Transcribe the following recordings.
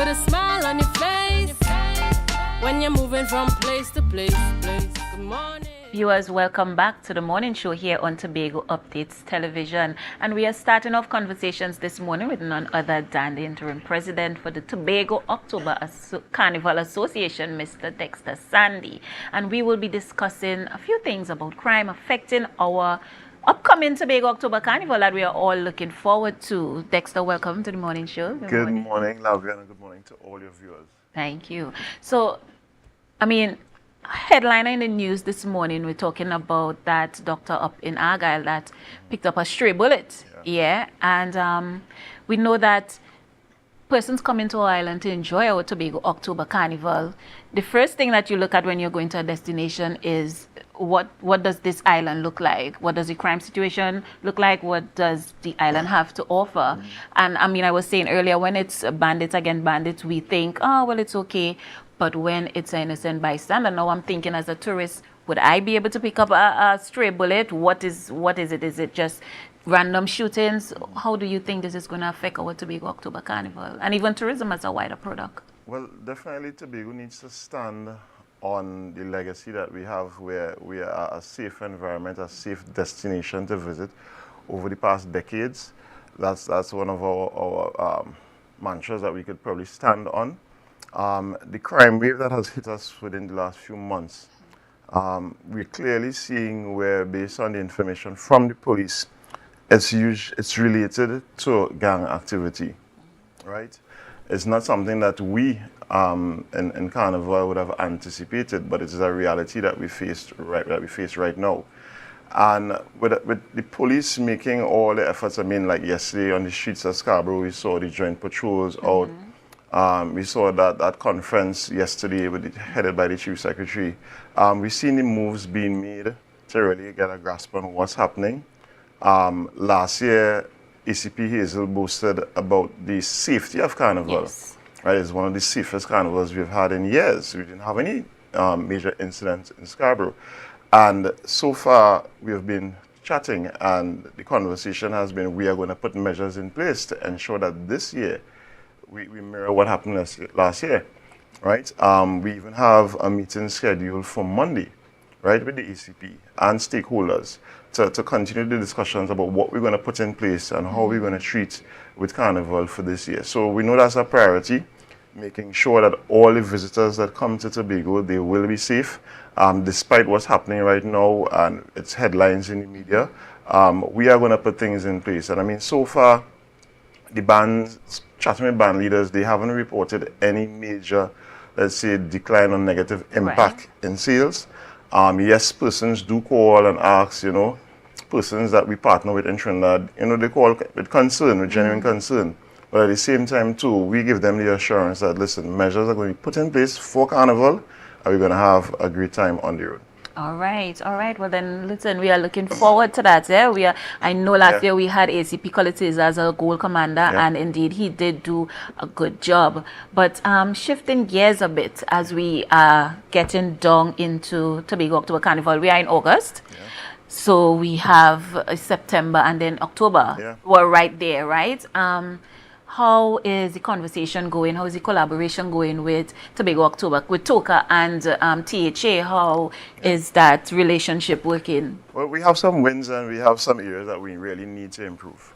Put a smile on your face when you're moving from place to place. Good morning. Viewers, welcome back to the morning show here on Tobago Updates Television. And we are starting off conversations this morning with none other than the interim president for the Tobago Carnival Association, Mr. Dexter Sandy. And we will be discussing a few things about crime affecting our upcoming Tobago October Carnival that we are all looking forward to. Dexter, welcome to the morning show. Good morning, Lavion, and good morning to all your viewers. Thank you. So, headliner in the news this morning, we're talking about that doctor up in Argyle that picked up a stray bullet. Yeah. And we know that persons coming to our island to enjoy our Tobago October Carnival, the first thing that you look at when you're going to a destination is what does this island look like? What does the crime situation look like? What does the island have to offer? And I was saying earlier, when it's bandits against bandits, we think, oh, well, it's okay. But when it's an innocent bystander, now I'm thinking as a tourist, would I be able to pick up a stray bullet? What is it? Is it just random shootings? How do you think this is going to affect our Tobago October Carnival and even tourism as a wider product? Well, definitely Tobago needs to stand on the legacy that we have, where we are a safe environment, a safe destination to visit over the past decades. That's one of our mantras that we could probably stand on. The crime wave that has hit us within the last few months, we're clearly seeing where, based on the information from the police, it's related to gang activity, right? It's not something that we in Carnival would have anticipated, but it is a reality that we face right now. And with the police making all the efforts, like yesterday on the streets of Scarborough, we saw the joint patrols out. We saw that conference yesterday headed by the Chief Secretary. We've seen the moves being made to really get a grasp on what's happening. Last year, ACP Hazel boasted about the safety of Carnival. Yes. Right, it's one of the safest carnivals we've had in years. We didn't have any major incidents in Scarborough. And so far, we have been chatting, and the conversation has been, we are going to put measures in place to ensure that this year, we mirror what happened last year, right? We even have a meeting scheduled for Monday, right, with the ACP and stakeholders to continue the discussions about what we're going to put in place and how we're going to treat with Carnival for this year. So we know that's a priority, making sure that all the visitors that come to Tobago, they will be safe, despite what's happening right now and its headlines in the media. We are going to put things in place. And so far, the bands, chatting with band leaders, they haven't reported any major, let's say, decline or negative impact in sales. Yes, persons do call and ask, persons that we partner with in Trinidad, they call with concern, with genuine concern. But at the same time, too, we give them the assurance that, listen, measures are going to be put in place for Carnival, and we're going to have a great time on the road. All right. Well, then, listen, we are looking forward to that. Yeah, I know last year we had ACP Colletes as a goal commander, and indeed he did do a good job. But shifting gears a bit as we are getting down into Tobago October Carnival, we are in August. Yeah. So we have September and then October. Yeah. We're right there, right? How is the conversation going? How is the collaboration going with Tobago October, with TOCA and THA? How is that relationship working? Well, we have some wins and we have some areas that we really need to improve,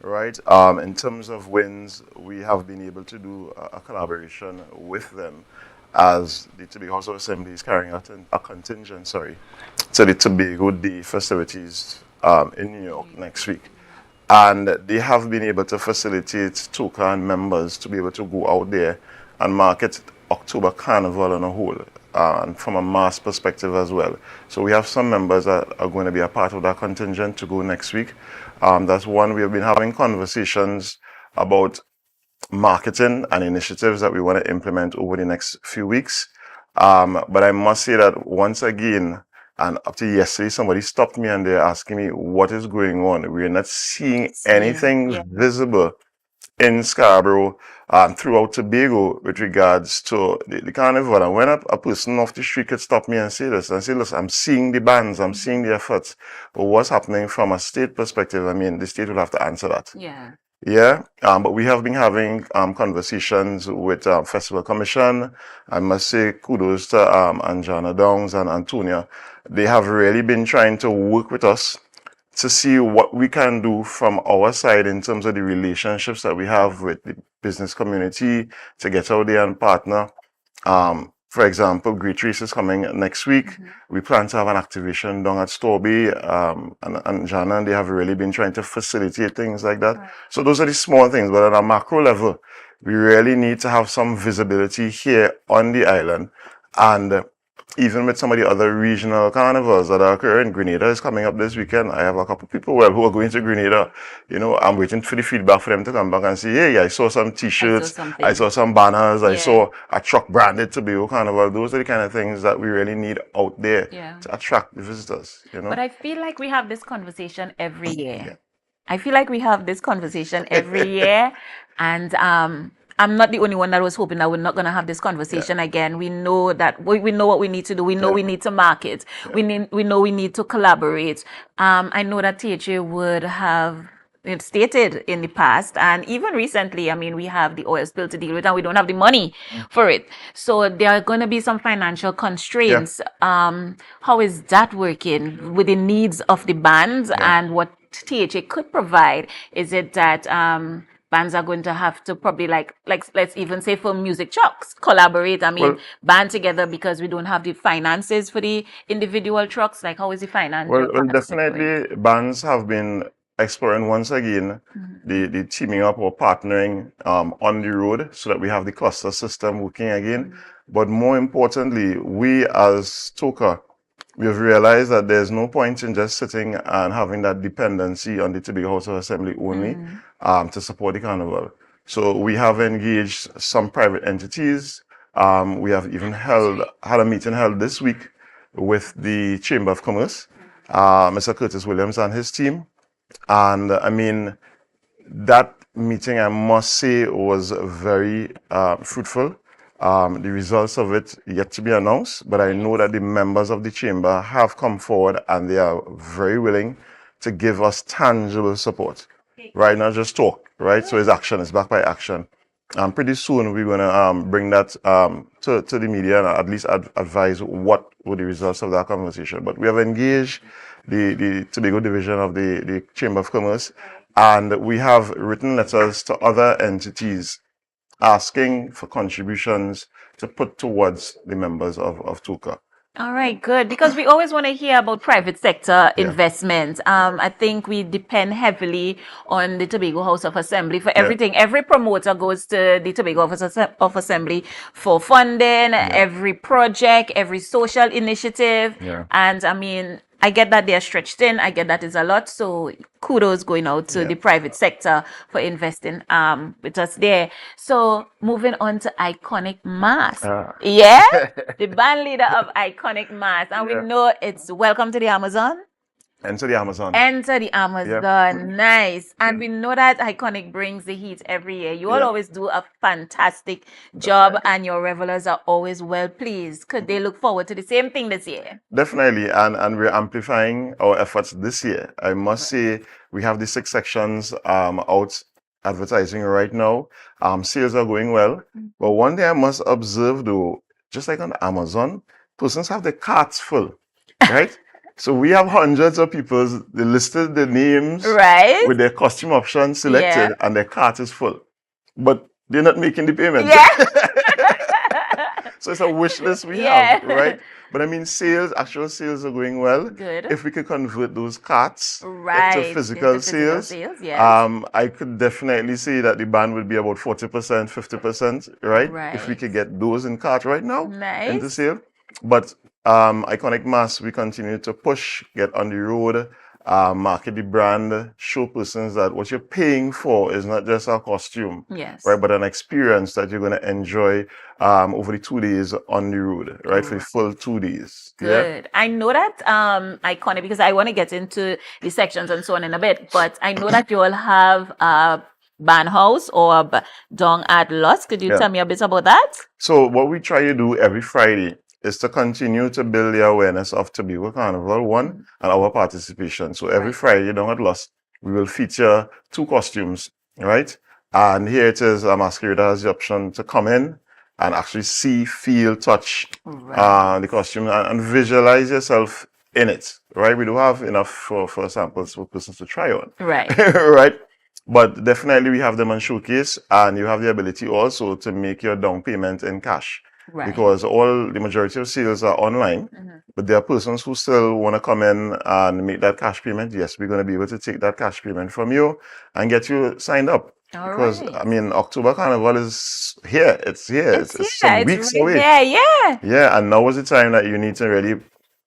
right? In terms of wins, we have been able to do a collaboration with them as the Tobago House of Assembly is carrying out a contingent, to the Tobago Day festivities in New York next week. And they have been able to facilitate TOCA and members to be able to go out there and market October Carnival on a whole, and from a mass perspective as well. So we have some members that are going to be a part of that contingent to go next week. That's one. We have been having conversations about marketing and initiatives that we want to implement over the next few weeks. But I must say that once again, and up to yesterday, somebody stopped me and they're asking me what is going on. We're not seeing anything visible in Scarborough throughout Tobago with regards to the carnival. And when a person off the street could stop me and say this, and say, listen, I'm seeing the bands, I'm seeing the efforts, but what's happening from a state perspective, the state will have to answer that. Yeah. Yeah, but we have been having conversations with Festival Commission. I must say kudos to Anjana Downs and Antonia. They have really been trying to work with us to see what we can do from our side in terms of the relationships that we have with the business community to get out there and partner. For example, Great Race is coming next week. We plan to have an activation down at Storby, and Jana, and they have really been trying to facilitate things like that. Right. So those are the small things, but at a macro level, we really need to have some visibility here on the island. And even with some of the other regional carnivals that are occurring, Grenada is coming up this weekend. I have a couple of people who are going to Grenada. You know, I'm waiting for the feedback for them to come back and say, hey, I saw some t-shirts, I saw some banners, I saw a truck branded Tobago Carnival. Those are the kind of things that we really need out there to attract the visitors, you know. But I feel like we have this conversation every year. I feel like we have this conversation every year, and I'm not the only one that was hoping that we're not going to have this conversation again. We know that we know what we need to do. We know we need to market. We know we need to collaborate. I know that THA would have stated in the past and even recently, I mean, we have the oil spill to deal with and we don't have the money for it. So there are going to be some financial constraints. How is that working with the needs of the bands and what THA could provide? Is it that bands are going to have to probably like let's even say for music trucks collaborate, I mean, band together because we don't have the finances for the individual trucks? Like, how is the finance? Well, definitely bands have been exploring once again the teaming up or partnering on the road so that we have the cluster system working again. But more importantly, we as Toka, we have realized that there's no point in just sitting and having that dependency on the Tobago House of Assembly only to support the carnival. So we have engaged some private entities. We have even had a meeting held this week with the Chamber of Commerce, Mr. Curtis Williams and his team. And I mean, that meeting, I must say, was very fruitful. The results of it yet to be announced, but I know that the members of the chamber have come forward and they are very willing to give us tangible support, right? Not just talk, right? So it's action, it's backed by action. Pretty soon we're going to bring that to the media and at least advise what were the results of that conversation. But we have engaged the Tobago division of the Chamber of Commerce, and we have written letters to other entities asking for contributions to put towards the members of Toka. All right, good. Because we always want to hear about private sector investment. I think we depend heavily on the Tobago House of Assembly for everything. Every promoter goes to the Tobago House of Assembly for funding, every project, every social initiative. And I mean, I get that they're stretched in. I get that is a lot. So kudos going out to the private sector for investing with us there. So moving on to Iconic Mass. The band leader of Iconic Mass. And we know it's Welcome to the Amazon. Enter the Amazon. Enter the Amazon. Nice. And we know that Iconic brings the heat every year. You all always do a fantastic job and your revelers are always well pleased. Could they look forward to the same thing this year? Definitely. And we're amplifying our efforts this year. I must say we have the 6 sections out advertising right now. Sales are going well. But one thing I must observe though, just like on Amazon, persons have their carts full, right? So we have hundreds of people, they listed the names with their costume options selected and their cart is full. But they're not making the payment. So it's a wish list we have, right? But I mean, actual sales are going well. Good. If we could convert those carts into physical sales, I could definitely say that the band would be about 40%, 50%, right? If we could get those in cart right now into sale. But Iconic Mass, we continue to push, get on the road, market the brand, show persons that what you're paying for is not just a costume, right, but an experience that you're going to enjoy over the 2 days on the road, right, for the full 2 days. Good. I know that Iconic, because I want to get into the sections and so on in a bit, but I know that you all have a band house or down at Lost. Could you tell me a bit about that? So what we try to do every Friday is to continue to build the awareness of Tobago Carnival, and our participation. So every Friday down at Lost, we will feature 2 costumes right? And here it is, a masquerader has the option to come in and actually see, feel, touch the costume and visualize yourself in it, right? We do have enough for samples for persons to try on, Right. right? But definitely we have them on showcase, and you have the ability also to make your down payment in cash. Right. Because the majority of sales are online, but there are persons who still want to come in and make that cash payment. Yes, we're going to be able to take that cash payment from you and get you signed up. Because I mean, October Carnival is here. It's here. It's some weeks away. Yeah. Yeah, and now is the time that you need to really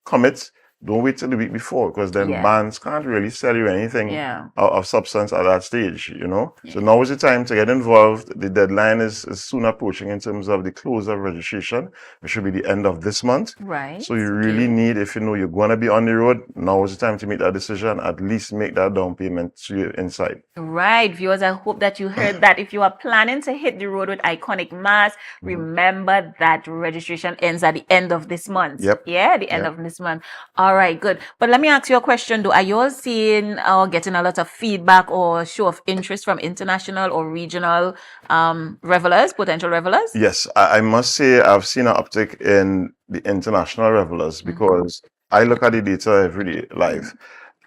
commit. Don't wait till the week before, because then bands can't really sell you anything of substance at that stage, you know. So now is the time to get involved. The deadline is soon approaching in terms of the close of registration, which should be the end of this month. Right. So you really need, if you know you're going to be on the road, now is the time to make that decision. At least make that down payment to you inside. Right, viewers, I hope that you heard that. If you are planning to hit the road with Iconic Mass, remember that registration ends at the end of this month. Yep. Yeah, the end of this month. All right, good. But let me ask you a question though. Are you all seeing or getting a lot of feedback or show of interest from international or regional revelers, potential revelers? Yes, I must say I've seen an uptick in the international revelers, because I look at the data every day live.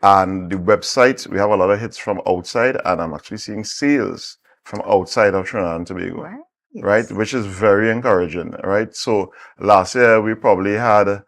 And the website, we have a lot of hits from outside, and I'm actually seeing sales from outside of Trinidad and Tobago, right? Which is very encouraging, right? So last year we probably had,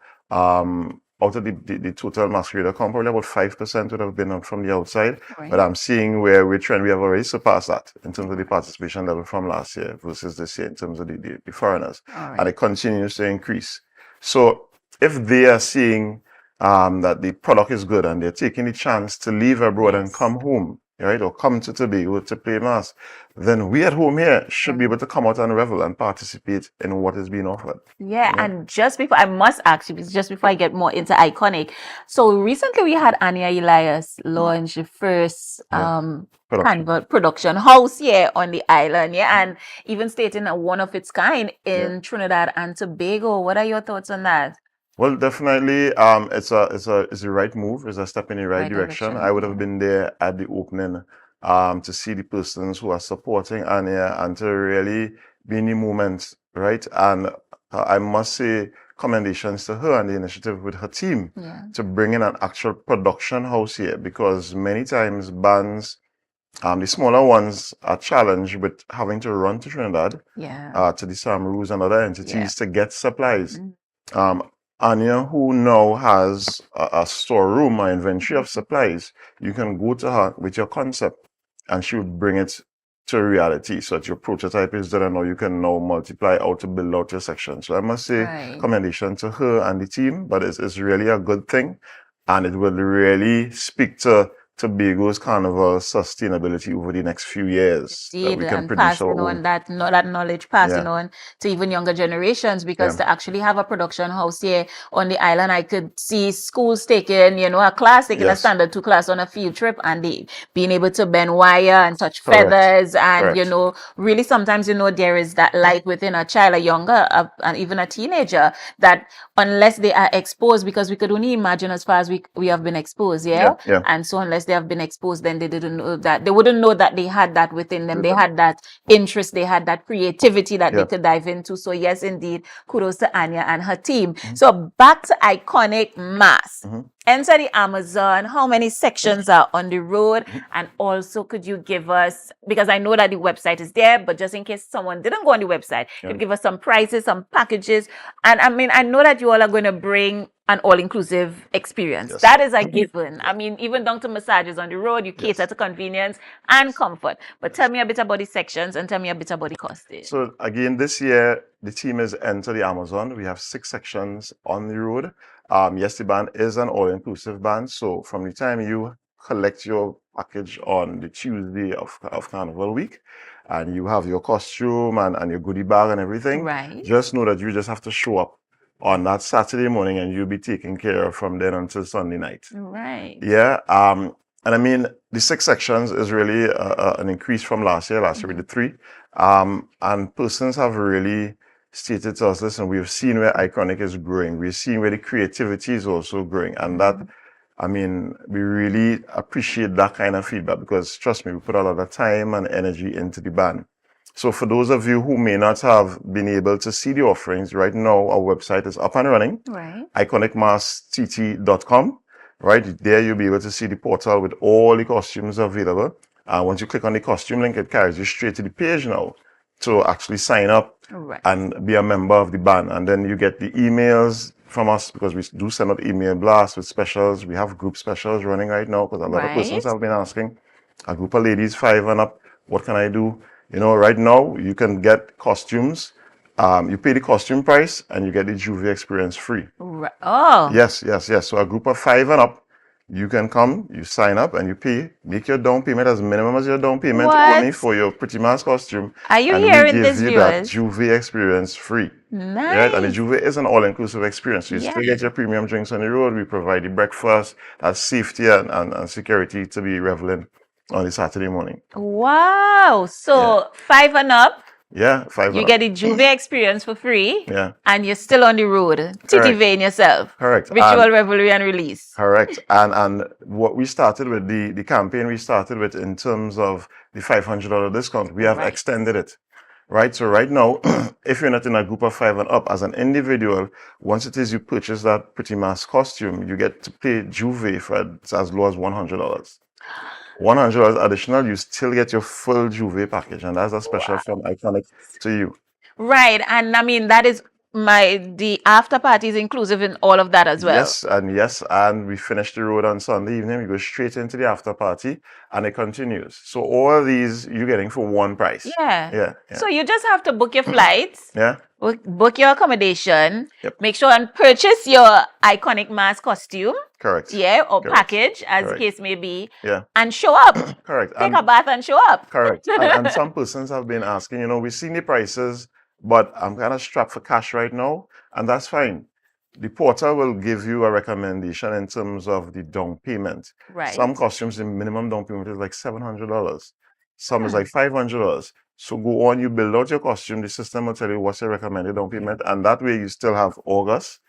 out of the total masquerader count, probably about 5% would have been from the outside. But I'm seeing where we have already surpassed that in terms of the participation level from last year versus this year in terms of the foreigners. And it continues to increase. So if they are seeing that the product is good and they're taking the chance to leave abroad and come home, right, or come to Tobago to play mass, then we at home here should be able to come out and revel and participate in what is being offered. Yeah, and just before, I must ask you, just before I get more into Iconic, so recently we had Anya Elias launch the first Carnival production house here on the island, and even stating a one of its kind in Trinidad and Tobago. What are your thoughts on that? Well, definitely, it's a right move. It's a step in the right direction. I would have been there at the opening, to see the persons who are supporting Anya and to really be in the moment, right? And I must say, commendations to her and the initiative with her team to bring in an actual production house here, because many times bands, the smaller ones, are challenged with having to run to Trinidad, to the SAMRUs and other entities to get supplies. Anya, who now has a storeroom, an inventory of supplies, you can go to her with your concept and she would bring it to reality. So that your prototype is there and now you can now multiply out to build out your section. So I must say commendation to her and the team, but it's really a good thing, and it will really speak to Tobago's Carnival sustainability over the next few years. Indeed, and passing on that knowledge, passing on to even younger generations, because to actually have a production house here on the island, I could see schools taking, a class, taking a standard 2 class on a field trip, and they being able to bend wire and touch feathers, and really sometimes there is that light within a child, a younger, and even a teenager, that unless they are exposed, because we could only imagine as far as we have been exposed, and so unless they have been exposed, then they didn't know that, they wouldn't know that they had that within them. They had that interest, they had that creativity that they could dive into. So yes, indeed, kudos to Anya and her team. So back to Iconic Mass. Enter the Amazon. How many sections are on the road? And also, could you give us, because I know that the website is there, but just in case someone didn't go on the website, could you give us some prices, some packages? And I mean, I know that you all are going to bring an all-inclusive experience. That is a given. I mean, even down to massages on the road, you cater to convenience and comfort. But tell me a bit about the sections and tell me a bit about the costing. So again, this year, the team is Enter the Amazon. We have 6 sections on the road. Yes, the band is an all-inclusive band. So from the time you collect your package on the Tuesday of Carnival week, and you have your costume and your goodie bag and everything, just know that you just have to show up on that Saturday morning and you'll be taken care of from then until Sunday night. Yeah. And I mean, the 6 sections is really an increase from last year. Last year we did 3. And persons have really stated to us, listen, we've seen where Iconic is growing. We've seen where the creativity is also growing. And that I mean, we really appreciate that kind of feedback because, trust me, we put a lot of time and energy into the band. So for those of you who may not have been able to see the offerings, right now our website is up and running. Right. iconicmasstt.com. Right there, you'll be able to see the portal with all the costumes available. Once you click on the costume link, it carries you straight to the page now to actually sign up and be a member of the band. And then you get the emails from us because we do send out email blasts with specials. We have group specials running right now because a lot of persons have been asking. A group of ladies 5 and up, what can I do? You know, right now you can get costumes. You pay the costume price and you get the Juve experience free. Oh. Yes. So a group of 5 and up, you can come, you sign up and you pay. Make your down payment as minimum as your down payment only for your Pretty Mask costume. Are you and hearing this, we give you that Juve experience free. Nice. Right? And the Juve is an all-inclusive experience. So you still get your premium drinks on the road. We provide the breakfast, that's safety and security to be reveling on the Saturday morning. Wow. So 5 and up. Yeah, 5 You get the Juve experience for free. Yeah. And you're still on the road, TTVing yourself. Correct. Ritual, revelry, and release. Correct. And what we started with, the campaign we started with in terms of the $500 discount, we have extended it. Right? So right now, if you're not in a group of 5 and up, as an individual, once it is you purchase that Pretty Mask costume, you get to pay Juve for as low as $100. $100 additional, you still get your full Juve package, and that's a special from Iconic to you. Right, and I mean that is the after party is inclusive in all of that as well. Yes, and we finish the road on Sunday evening. We go straight into the after party, and it continues. So all these you're getting for one price. Yeah. So you just have to book your flights. Book your accommodation. Make sure and purchase your Iconic Mask costume. Correct. Or package, as the case may be. And show up. Correct. Take a bath and show up. Correct. and some persons have been asking, you know, we've seen the prices, but I'm kind of strapped for cash right now, and that's fine. The portal will give you a recommendation in terms of the down payment. Right. Some costumes, the minimum down payment is like $700. Some is like $500. So go on, you build out your costume. The system will tell you what's your recommended down payment, and that way you still have August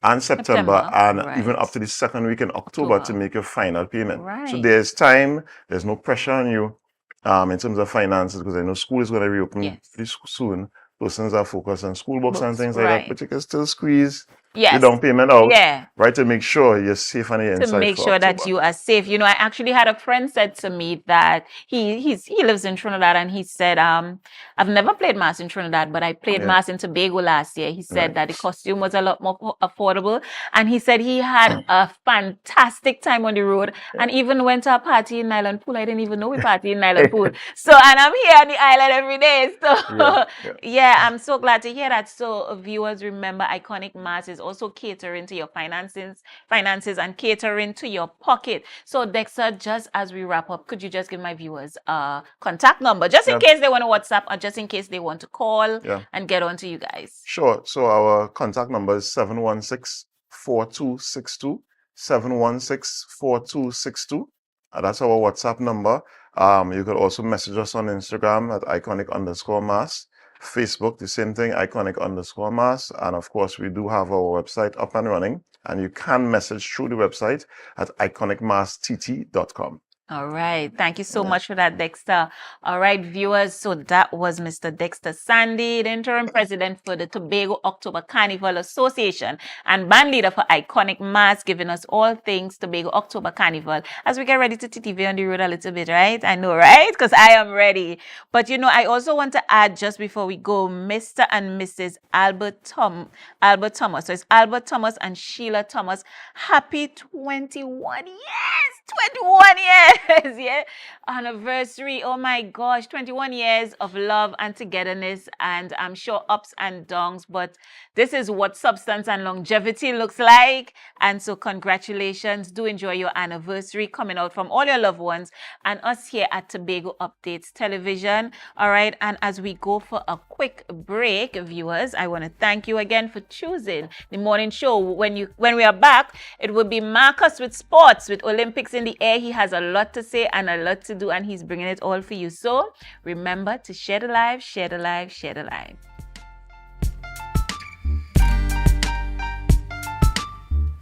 and September and even up to the second week in October to make your final payment. So there's time. There's no pressure on you in terms of finances because I know school is going to reopen pretty soon. Persons are focused on school books and things like that, but you can still squeeze the down payment out, right, to make sure you're safe on the inside. To make sure that you are safe. You know, I actually had a friend said to me that he lives in Trinidad, and he said, I've never played Mass in Trinidad, but I played Mass in Tobago last year. He said that the costume was a lot more affordable, and he said he had a fantastic time on the road, and even went to a party in Island Pool. I didn't even know we party in Island Pool. So, and I'm here on the island every day. So, I'm so glad to hear that. So, viewers, remember, Iconic Mass is also catering to your finances and catering to your pocket. So Dexter, just as we wrap up, could you just give my viewers a contact number just in case they want to WhatsApp or just in case they want to call and get on to you guys? Sure. So our contact number is 716-4262, 716-4262. That's our WhatsApp number. You could also message us on Instagram at iconic_mass. Facebook, the same thing, iconic_mass. And of course, we do have our website up and running. And you can message through the website at iconicmasst.com. All right. Thank you so much for that, Dexter. All right, viewers. So that was Mr. Dexter Sandy, the interim president for the Tobago October Carnival Association and band leader for Iconic Mass, giving us all things Tobago October Carnival as we get ready to TTV on the road a little bit, right? I know, right? Because I am ready. But, you know, I also want to add just before we go, Mr. and Mrs. Albert Thomas. So it's Albert Thomas and Sheila Thomas. Happy 21 years! 21 years, anniversary. Oh my gosh, 21 years of love and togetherness, and I'm sure ups and downs, but this is what substance and longevity looks like. And so congratulations. Do enjoy your anniversary coming out from all your loved ones and us here at Tobago Updates Television. All right, and as we go for a quick break, viewers, I want to thank you again for choosing the morning show. When we are back, it will be Marcus with sports, with Olympics in the air. He has a lot to say and a lot to do, and he's bringing it all for you. So remember to share the live, share the live, share the live.